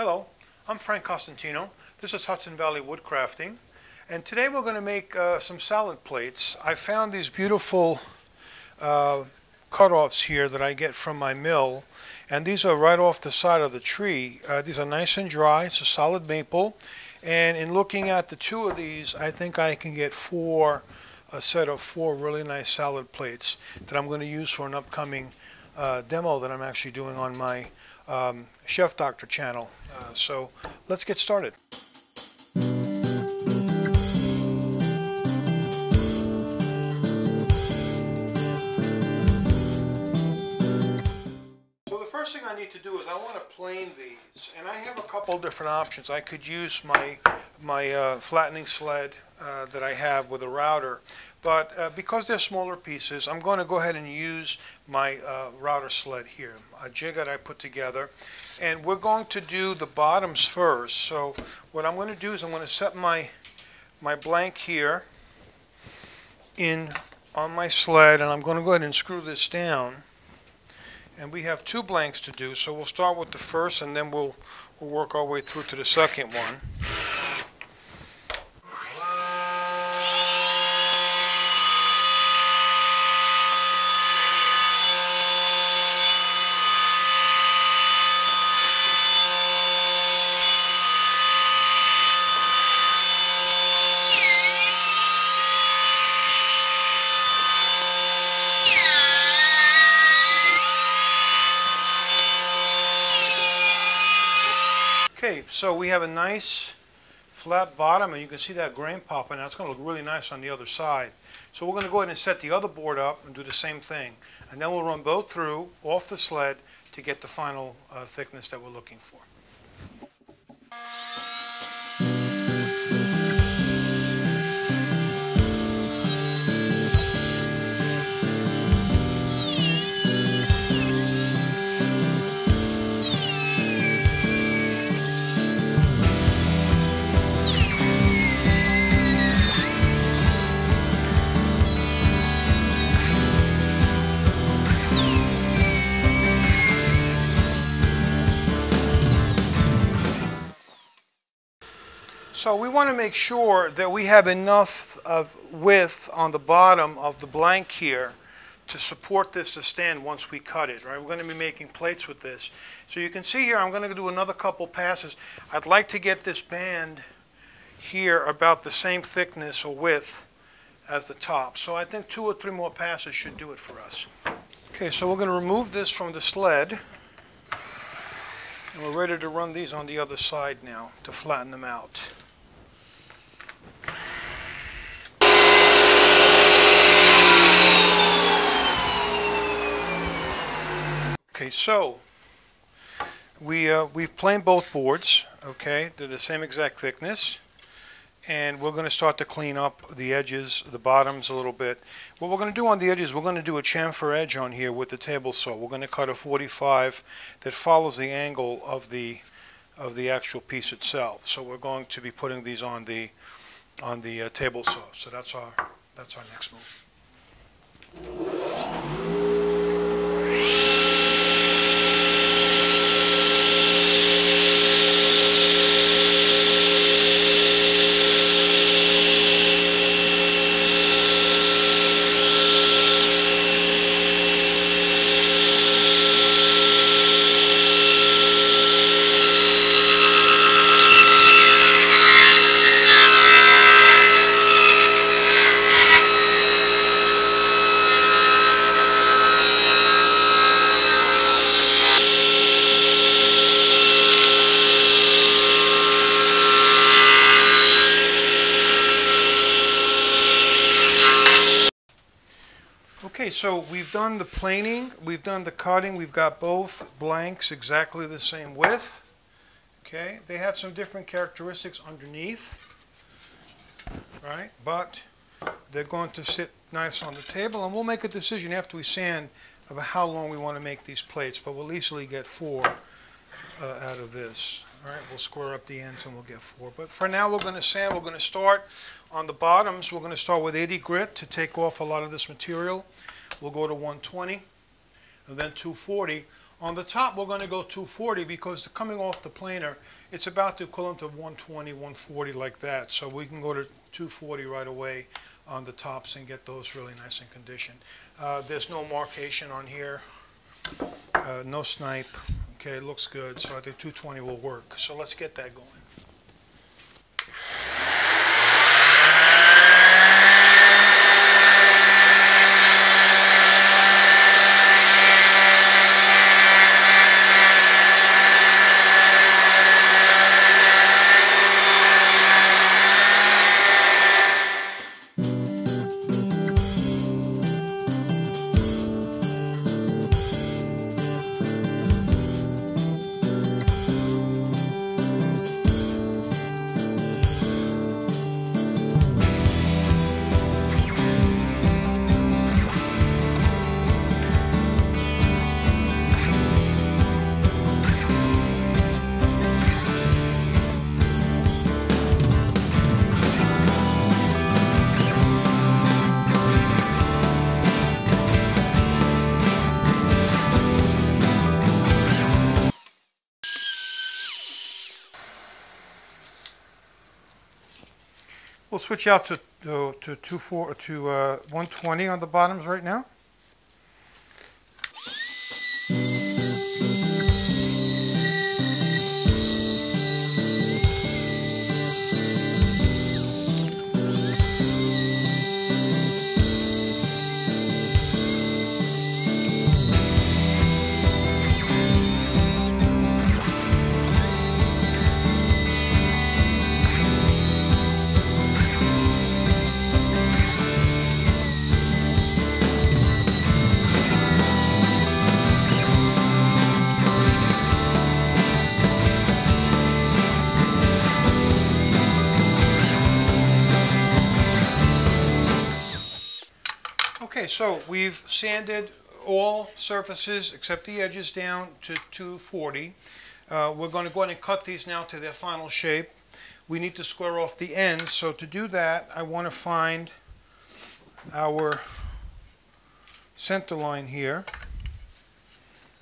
Hello, I'm Frank Costantino. This is Hudsonvalleywoodcrafting, and today we're going to make some salad plates. I found these beautiful cut-offs here that I get from my mill, and these are right off the side of the tree. These are nice and dry. It's a solid maple, and in looking at the two of these, I think I can get a set of four really nice salad plates that I'm going to use for an upcoming demo that I'm actually doing on my Chef Doctor channel. So let's get started. First thing I need to do is I want to plane these, and I have a couple different options. I could use my flattening sled that I have with a router, but because they're smaller pieces, I'm going to go ahead and use my router sled here, a jig that I put together, and we're going to do the bottoms first. So what I'm going to do is I'm going to set my blank here in on my sled, and I'm going to go ahead and screw this down. And we have two blanks to do, so we'll start with the first and then we'll work our way through to the second one. Okay, so we have a nice flat bottom, and you can see that grain popping out. It's going to look really nice on the other side. So we're going to go ahead and set the other board up and do the same thing. And then we'll run both through off the sled to get the final thickness that we're looking for. So we want to make sure that we have enough of width on the bottom of the blank here to support this to stand once we cut it, right? We're going to be making plates with this. So you can see here I'm going to do another couple passes. I'd like to get this band here about the same thickness or width as the top. So I think 2 or 3 more passes should do it for us. Okay, so we're going to remove this from the sled. And we're ready to run these on the other side now to flatten them out. Okay, so we've planed both boards, okay? They're the same exact thickness. And we're going to start to clean up the edges, the bottoms a little bit. What we're going to do on the edges, we're going to do a chamfer edge on here with the table saw. We're going to cut a 45 that follows the angle of the actual piece itself. So we're going to be putting these on the table saw. So that's our next move. Okay, so we've done the planing, we've done the cutting, we've got both blanks exactly the same width. Okay, they have some different characteristics underneath, right? But they're going to sit nice on the table, and we'll make a decision after we sand about how long we want to make these plates, but we'll easily get 4 out of this. All right, we'll square up the ends and we'll get 4. But for now, we're going to sand. We're going to start on the bottoms. We're going to start with 80 grit to take off a lot of this material. We'll go to 120 and then 240 On the top, we're going to go 240 because coming off the planer, it's about the equivalent of 120, 140 like that. So we can go to 240 right away on the tops and get those really nice in condition. There's no markation on here, no snipe. Okay, it looks good, so I think 220 will work. So let's get that going. We'll switch out to 120 on the bottoms right now. Okay, so we've sanded all surfaces except the edges down to 240. We're going to go ahead and cut these now to their final shape. We need to square off the ends, so to do that I want to find our center line here,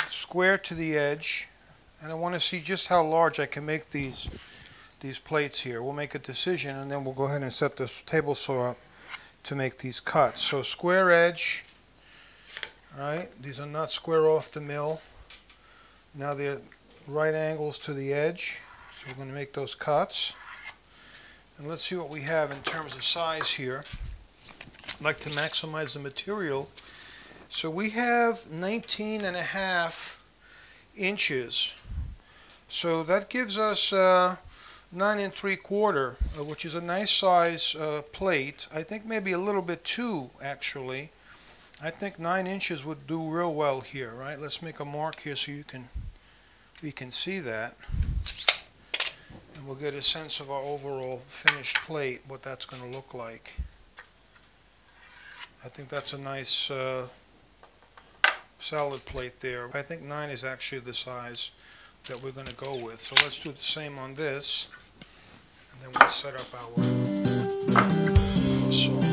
square to the edge, and I want to see just how large I can make these plates here. We'll make a decision and then we'll go ahead and set this table saw up to make these cuts. So square edge, all right, these are not square off the mill. Now they're right angles to the edge, so we're going to make those cuts. And let's see what we have in terms of size here. I'd like to maximize the material. So we have 19.5 inches. So that gives us 9 3/4, which is a nice size plate. I think maybe a little bit too, actually. I think 9 inches would do real well here, right? Let's make a mark here so we can see that. And we'll get a sense of our overall finished plate, what that's going to look like. I think that's a nice salad plate there. I think 9 is actually the size that we're going to go with. So let's do the same on this, and then we'll set up our saw.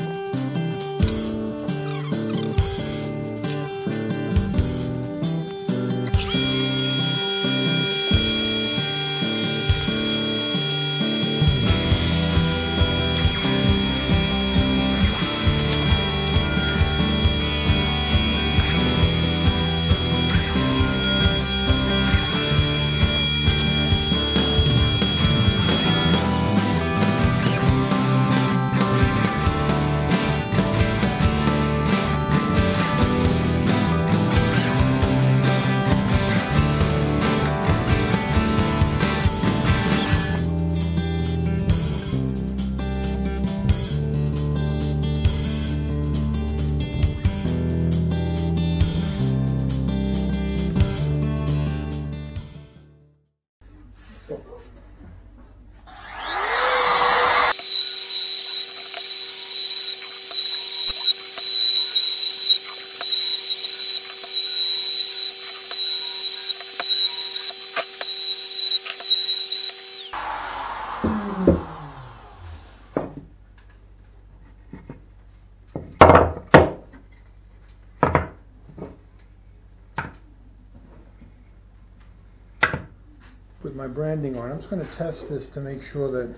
with my branding on. I'm just going to test this to make sure that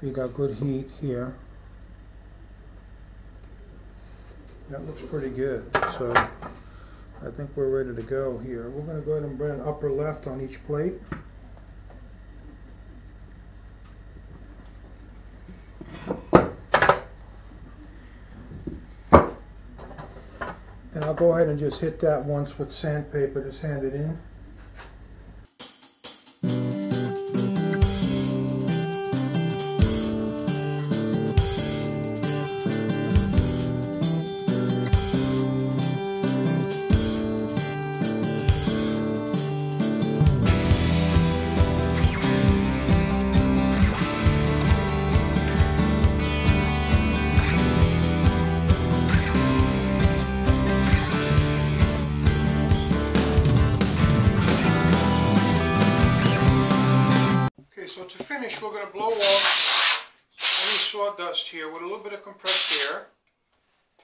we got good heat here. That looks pretty good. So I think we're ready to go here. We're going to go ahead and brand upper left on each plate. And I'll go ahead and just hit that once with sandpaper to sand it in. So to finish, we're going to blow off any sawdust here with a little bit of compressed air.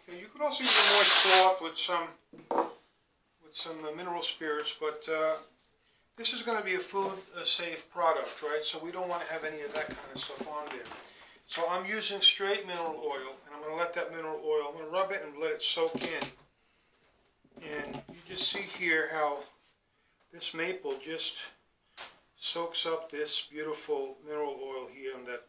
Okay, you could also use a moist cloth with some mineral spirits, but this is going to be a food safe product, right? So we don't want to have any of that kind of stuff on there. So I'm using straight mineral oil, and I'm going to let that mineral oil, I'm going to rub it and let it soak in. And you just see here how this maple just soaks up this beautiful mineral oil here, and that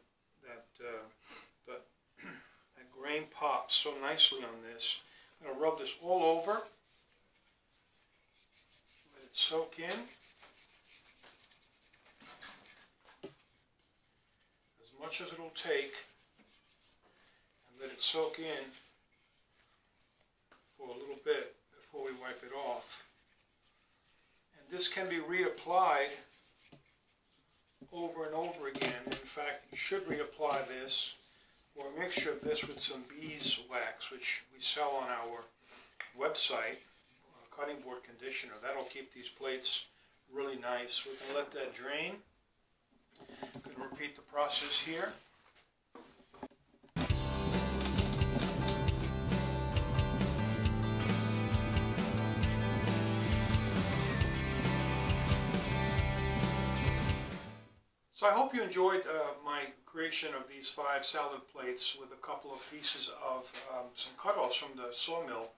grain pops so nicely on this. I'm going to rub this all over, let it soak in as much as it'll take, and let it soak in for a little bit before we wipe it off. And this can be reapplied over and over again. In fact, you should reapply this, or a mixture of this with some beeswax, which we sell on our website, cutting board conditioner. That'll keep these plates really nice. We're going to let that drain. I'm going to repeat the process here. So I hope you enjoyed my creation of these 5 salad plates with a couple of pieces of some cutoffs from the sawmill.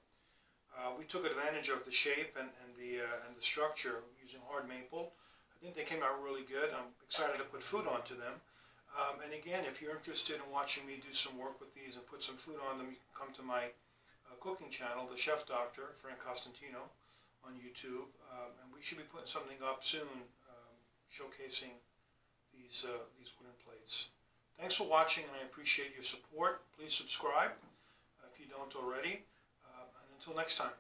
We took advantage of the shape and the structure using hard maple. I think they came out really good. I'm excited to put food onto them. And again, if you're interested in watching me do some work with these and put some food on them, you can come to my cooking channel, The Chef Doctor, Frank Costantino, on YouTube. And we should be putting something up soon showcasing these wooden plates. Thanks for watching, and I appreciate your support. Please subscribe if you don't already. And until next time.